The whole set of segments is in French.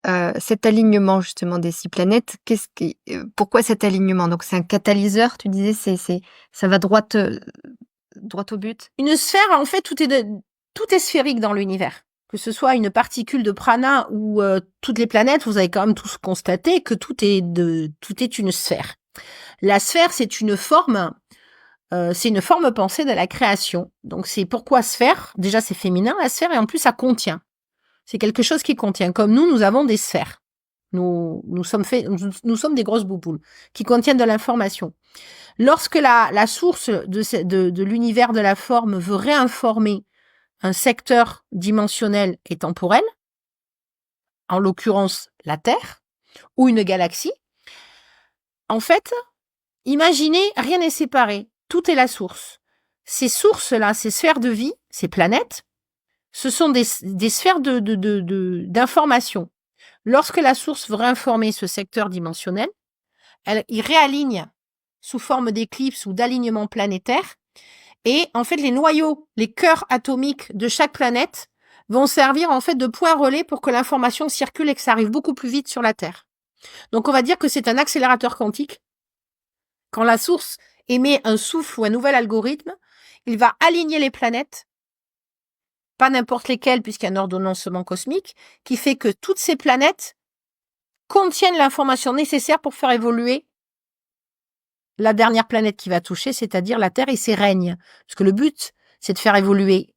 cet alignement justement des 6 planètes, pourquoi cet alignement? Donc c'est un catalyseur, tu disais, ça va droit au but? Une sphère, en fait, tout est sphérique dans l'univers. Que ce soit une particule de prana ou toutes les planètes, vous avez quand même tous constaté que tout est une sphère. La sphère, c'est une forme pensée de la création. Donc c'est pourquoi sphère, déjà c'est féminin la sphère, et en plus ça contient. C'est quelque chose qui contient. Comme nous avons des sphères. Nous sommes des grosses bouboules qui contiennent de l'information. Lorsque la source de l'univers de la forme veut réinformer un secteur dimensionnel et temporel, en l'occurrence la Terre, ou une galaxie, en fait, imaginez, rien n'est séparé, tout est la source. Ces sources-là, ces sphères de vie, ces planètes, ce sont des sphères d'information. Lorsque la source veut réinformer ce secteur dimensionnel, il réaligne sous forme d'éclipse ou d'alignement planétaire. Et en fait, les noyaux, les cœurs atomiques de chaque planète vont servir en fait de point relais pour que l'information circule et que ça arrive beaucoup plus vite sur la Terre. Donc on va dire que c'est un accélérateur quantique. Quand la source émet un souffle ou un nouvel algorithme, il va aligner les planètes, pas n'importe lesquelles puisqu'il y a un ordonnancement cosmique, qui fait que toutes ces planètes contiennent l'information nécessaire pour faire évoluer la dernière planète qui va toucher, c'est-à-dire la Terre et ses règnes. Parce que le but, c'est de faire évoluer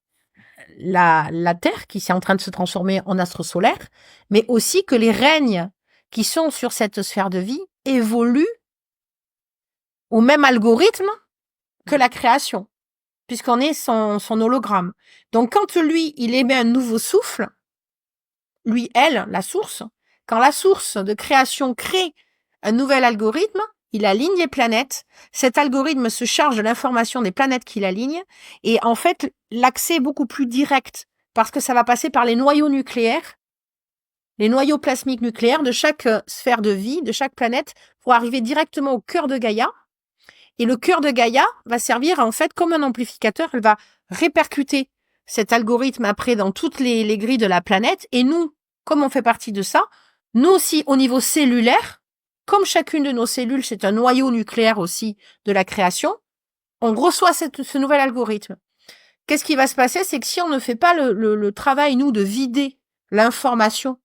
la Terre qui est en train de se transformer en astre solaire, mais aussi que les règnes qui sont sur cette sphère de vie évoluent au même algorithme que la création, puisqu'on est son hologramme. Donc quand lui, il émet un nouveau souffle, lui, elle, la source, quand la source de création crée un nouvel algorithme, il aligne les planètes, cet algorithme se charge de l'information des planètes qu'il aligne, et en fait, l'accès est beaucoup plus direct, parce que ça va passer par les noyaux nucléaires, les noyaux plasmiques nucléaires de chaque sphère de vie, de chaque planète, pour arriver directement au cœur de Gaïa. Et le cœur de Gaïa va servir en fait comme un amplificateur, elle va répercuter cet algorithme après dans toutes les grilles de la planète, et nous, comme on fait partie de ça, nous aussi au niveau cellulaire, comme chacune de nos cellules, c'est un noyau nucléaire aussi de la création, on reçoit ce nouvel algorithme. Qu'est-ce qui va se passer? C'est que si on ne fait pas le travail, nous, de vider l'information,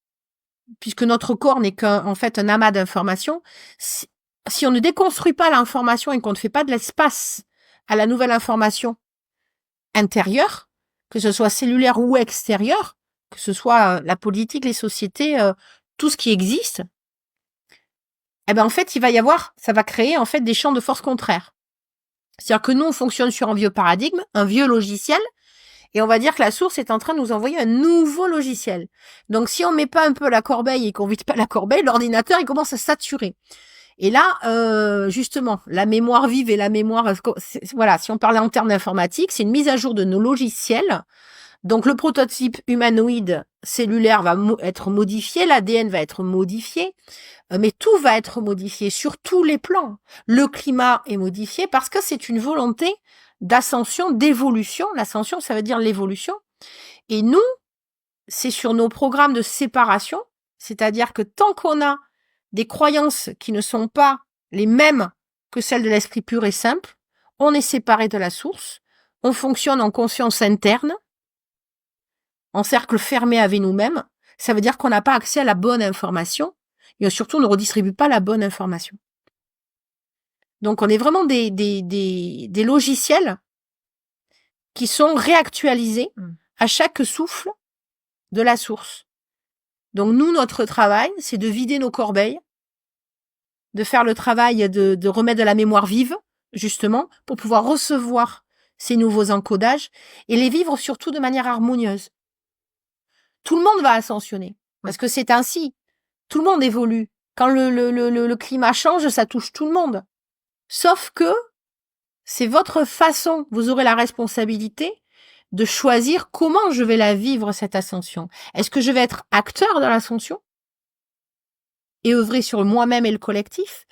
puisque notre corps n'est qu'en fait un amas d'informations, si on ne déconstruit pas l'information et qu'on ne fait pas de l'espace à la nouvelle information intérieure, que ce soit cellulaire ou extérieure, que ce soit la politique, les sociétés, tout ce qui existe, eh ben en fait, ça va créer en fait des champs de force contraires. C'est-à-dire que nous, on fonctionne sur un vieux paradigme, un vieux logiciel, et on va dire que la source est en train de nous envoyer un nouveau logiciel. Donc, si on met pas un peu la corbeille et qu'on vide pas la corbeille, l'ordinateur, il commence à saturer. Et là, justement, la mémoire vive et la mémoire, voilà, si on parlait en termes d'informatique, c'est une mise à jour de nos logiciels. Donc, le prototype humanoïde cellulaire va être modifié, l'ADN va être modifié, mais tout va être modifié sur tous les plans. Le climat est modifié parce que c'est une volonté d'ascension, d'évolution. L'ascension, ça veut dire l'évolution. Et nous, c'est sur nos programmes de séparation, c'est-à-dire que tant qu'on a des croyances qui ne sont pas les mêmes que celles de l'esprit pur et simple, on est séparé de la source, on fonctionne en conscience interne, en cercle fermé avec nous-mêmes. Ça veut dire qu'on n'a pas accès à la bonne information et surtout on ne redistribue pas la bonne information. Donc on est vraiment des logiciels qui sont réactualisés à chaque souffle de la source. Donc nous, notre travail, c'est de vider nos corbeilles, de faire le travail de remettre de la mémoire vive, justement, pour pouvoir recevoir ces nouveaux encodages et les vivre surtout de manière harmonieuse. Tout le monde va ascensionner, parce que c'est ainsi. Tout le monde évolue. Quand le climat change, ça touche tout le monde. Sauf que c'est votre façon, vous aurez la responsabilité de choisir comment je vais la vivre, cette ascension. Est-ce que je vais être acteur de l'ascension et œuvrer sur moi-même et le collectif?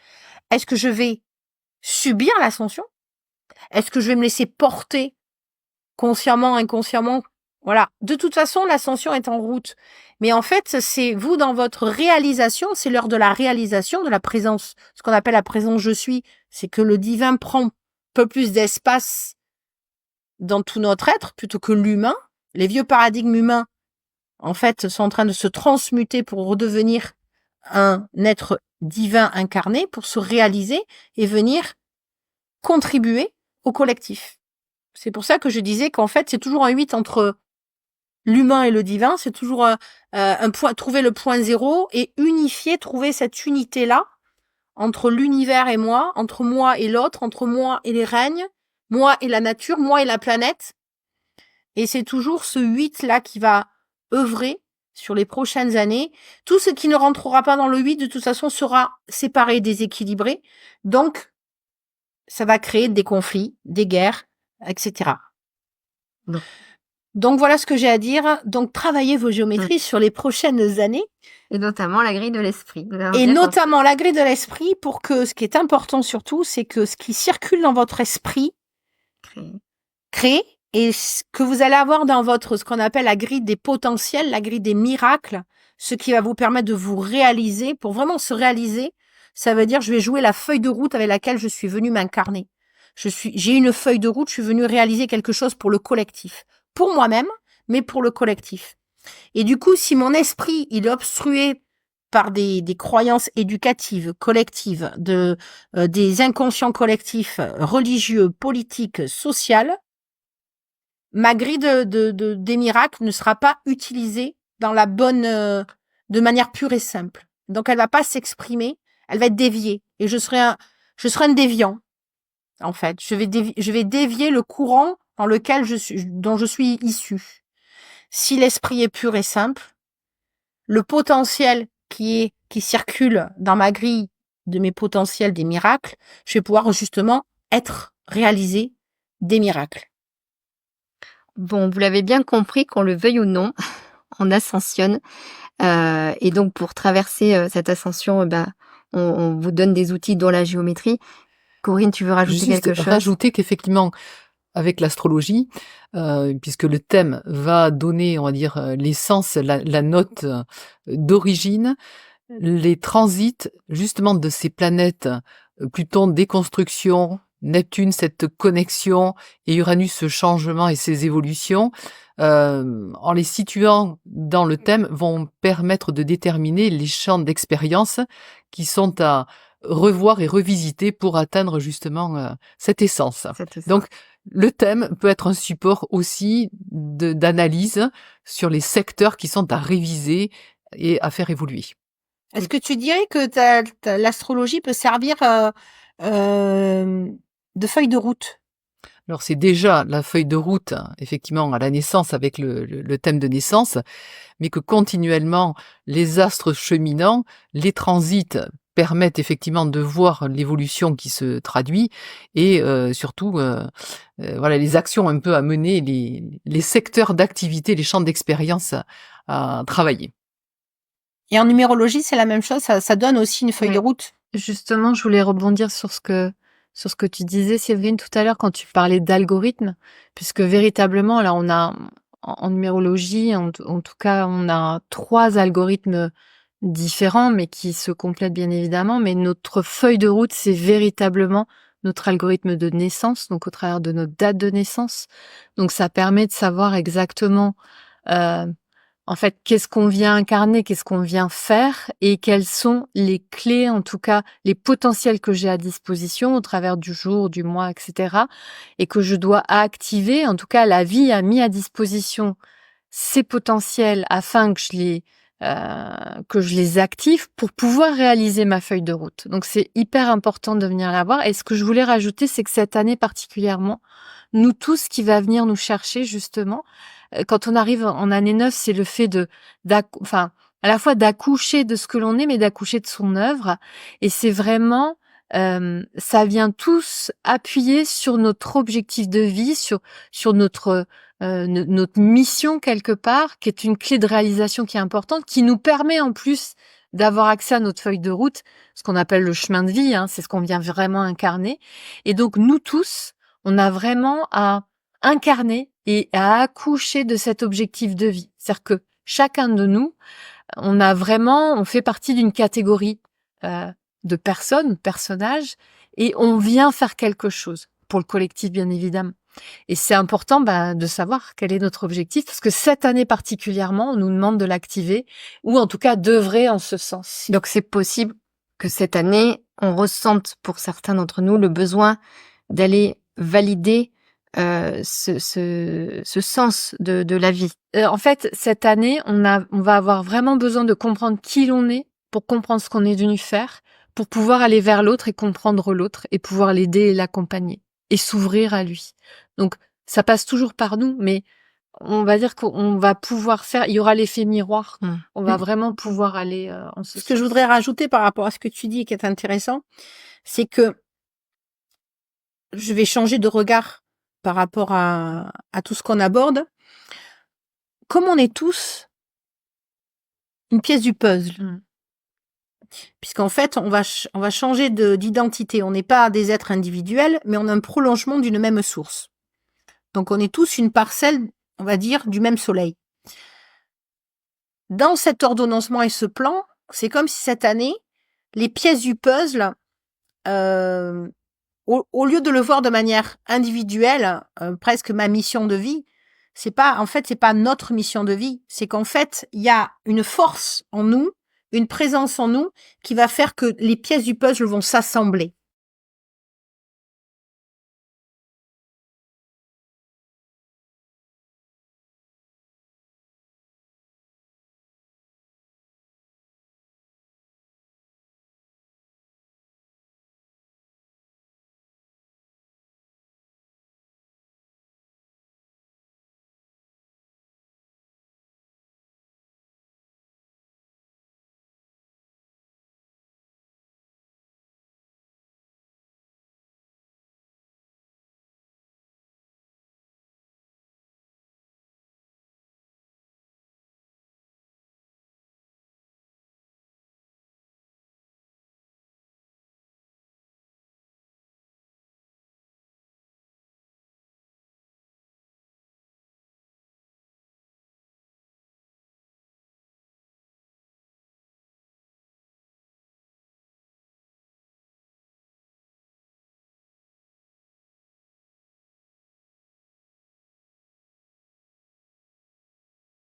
Est-ce que je vais subir l'ascension? Est-ce que je vais me laisser porter consciemment, inconsciemment, Voilà. De toute façon, l'ascension est en route. Mais en fait, c'est vous dans votre réalisation, c'est l'heure de la réalisation, de la présence. Ce qu'on appelle la présence je suis, c'est que le divin prend un peu plus d'espace dans tout notre être plutôt que l'humain. Les vieux paradigmes humains, en fait, sont en train de se transmuter pour redevenir un être divin incarné, pour se réaliser et venir contribuer au collectif. C'est pour ça que je disais qu'en fait, c'est toujours un 8 entre l'humain et le divin, c'est toujours un point, trouver le point zéro et unifier, trouver cette unité-là entre l'univers et moi, entre moi et l'autre, entre moi et les règnes, moi et la nature, moi et la planète. Et c'est toujours ce 8-là qui va œuvrer sur les prochaines années. Tout ce qui ne rentrera pas dans le 8, de toute façon, sera séparé, déséquilibré. Donc, ça va créer des conflits, des guerres, etc. Non. Donc, voilà ce que j'ai à dire. Donc, travaillez vos géométries sur les prochaines années. Et notamment la grille de l'esprit. Et notamment la grille de l'esprit pour que ce qui est important surtout, c'est que ce qui circule dans votre esprit crée et ce que vous allez avoir dans votre, ce qu'on appelle la grille des potentiels, la grille des miracles, ce qui va vous permettre de vous réaliser. Pour vraiment se réaliser, ça veut dire je vais jouer la feuille de route avec laquelle je suis venue m'incarner. J'ai une feuille de route, je suis venue réaliser quelque chose pour le collectif. Pour moi-même, mais pour le collectif. Et du coup, si mon esprit, il est obstrué par des croyances éducatives, collectives, des inconscients collectifs, religieux, politiques, sociaux, ma grille des miracles ne sera pas utilisée dans la bonne, de manière pure et simple. Donc, elle va pas s'exprimer, elle va être déviée. Et je serai un déviant, en fait. Je vais dévier le courant dont je suis issu. Si l'esprit est pur et simple, le potentiel qui circule dans ma grille de mes potentiels des miracles, je vais pouvoir justement réaliser des miracles. Bon, vous l'avez bien compris, qu'on le veuille ou non, on ascensionne. Et donc, pour traverser cette ascension, on vous donne des outils dont la géométrie. Corinne, tu veux rajouter quelque chose? Rajouter qu'effectivement, avec l'astrologie, puisque le thème va donner, on va dire, l'essence, la note d'origine, les transits justement de ces planètes, Pluton déconstruction, Neptune cette connexion et Uranus ce changement et ces évolutions, en les situant dans le thème, vont permettre de déterminer les champs d'expérience qui sont à revoir et revisiter pour atteindre justement cette essence. Donc, le thème peut être un support aussi d'analyse sur les secteurs qui sont à réviser et à faire évoluer. Est-ce que tu dirais que l'astrologie peut servir de feuille de route? Alors, c'est déjà la feuille de route, effectivement, à la naissance avec le thème de naissance, mais que continuellement, les astres cheminants, les transits permettent effectivement de voir l'évolution qui se traduit et surtout voilà les actions un peu à mener, les secteurs d'activité, les champs d'expérience à travailler. Et en numérologie, c'est la même chose, ça donne aussi une feuille de route. Justement, je voulais rebondir sur ce que tu disais, Séverine, tout à l'heure, quand tu parlais d'algorithmes, puisque véritablement, là, on a, en numérologie, en tout cas, on a 3 algorithmes différents, mais qui se complètent bien évidemment. Mais notre feuille de route, c'est véritablement notre algorithme de naissance, donc au travers de notre date de naissance. Donc, ça permet de savoir exactement, en fait, qu'est-ce qu'on vient incarner, qu'est-ce qu'on vient faire et quelles sont les clés, en tout cas, les potentiels que j'ai à disposition au travers du jour, du mois, etc. et que je dois activer. En tout cas, la vie a mis à disposition ces potentiels afin que je les active pour pouvoir réaliser ma feuille de route. Donc, c'est hyper important de venir la voir. Et ce que je voulais rajouter, c'est que cette année particulièrement, nous tous, ce qui va venir nous chercher, justement, quand on arrive en année 9, c'est le fait à la fois d'accoucher de ce que l'on est, mais d'accoucher de son œuvre. Et c'est vraiment, ça vient tous appuyer sur notre objectif de vie, sur notre mission quelque part, qui est une clé de réalisation qui est importante, qui nous permet en plus d'avoir accès à notre feuille de route, ce qu'on appelle le chemin de vie, c'est ce qu'on vient vraiment incarner. Et donc, nous tous, on a vraiment à incarner et à accoucher de cet objectif de vie. C'est-à-dire que chacun de nous, on fait partie d'une catégorie de personnages, et on vient faire quelque chose pour le collectif, bien évidemment. Et c'est important de savoir quel est notre objectif, parce que cette année particulièrement, on nous demande de l'activer, ou en tout cas d'œuvrer en ce sens. Donc c'est possible que cette année, on ressente pour certains d'entre nous le besoin d'aller valider ce sens de la vie. En fait, cette année, on va avoir vraiment besoin de comprendre qui l'on est, pour comprendre ce qu'on est venu faire, pour pouvoir aller vers l'autre et comprendre l'autre, et pouvoir l'aider et l'accompagner, et s'ouvrir à lui. Donc, ça passe toujours par nous, mais on va dire qu'on va pouvoir faire, il y aura l'effet miroir. On va vraiment pouvoir aller en ce Ce que je voudrais rajouter par rapport à ce que tu dis et qui est intéressant, c'est que je vais changer de regard par rapport à tout ce qu'on aborde. Comme on est tous une pièce du puzzle, puisqu'en fait, on va changer d'identité. On n'est pas des êtres individuels, mais on a un prolongement d'une même source. Donc, on est tous une parcelle, on va dire, du même soleil. Dans cet ordonnancement et ce plan, c'est comme si cette année, les pièces du puzzle, au lieu de le voir de manière individuelle, presque ma mission de vie, c'est pas notre mission de vie. C'est qu'en fait, il y a une force en nous, une présence en nous qui va faire que les pièces du puzzle vont s'assembler.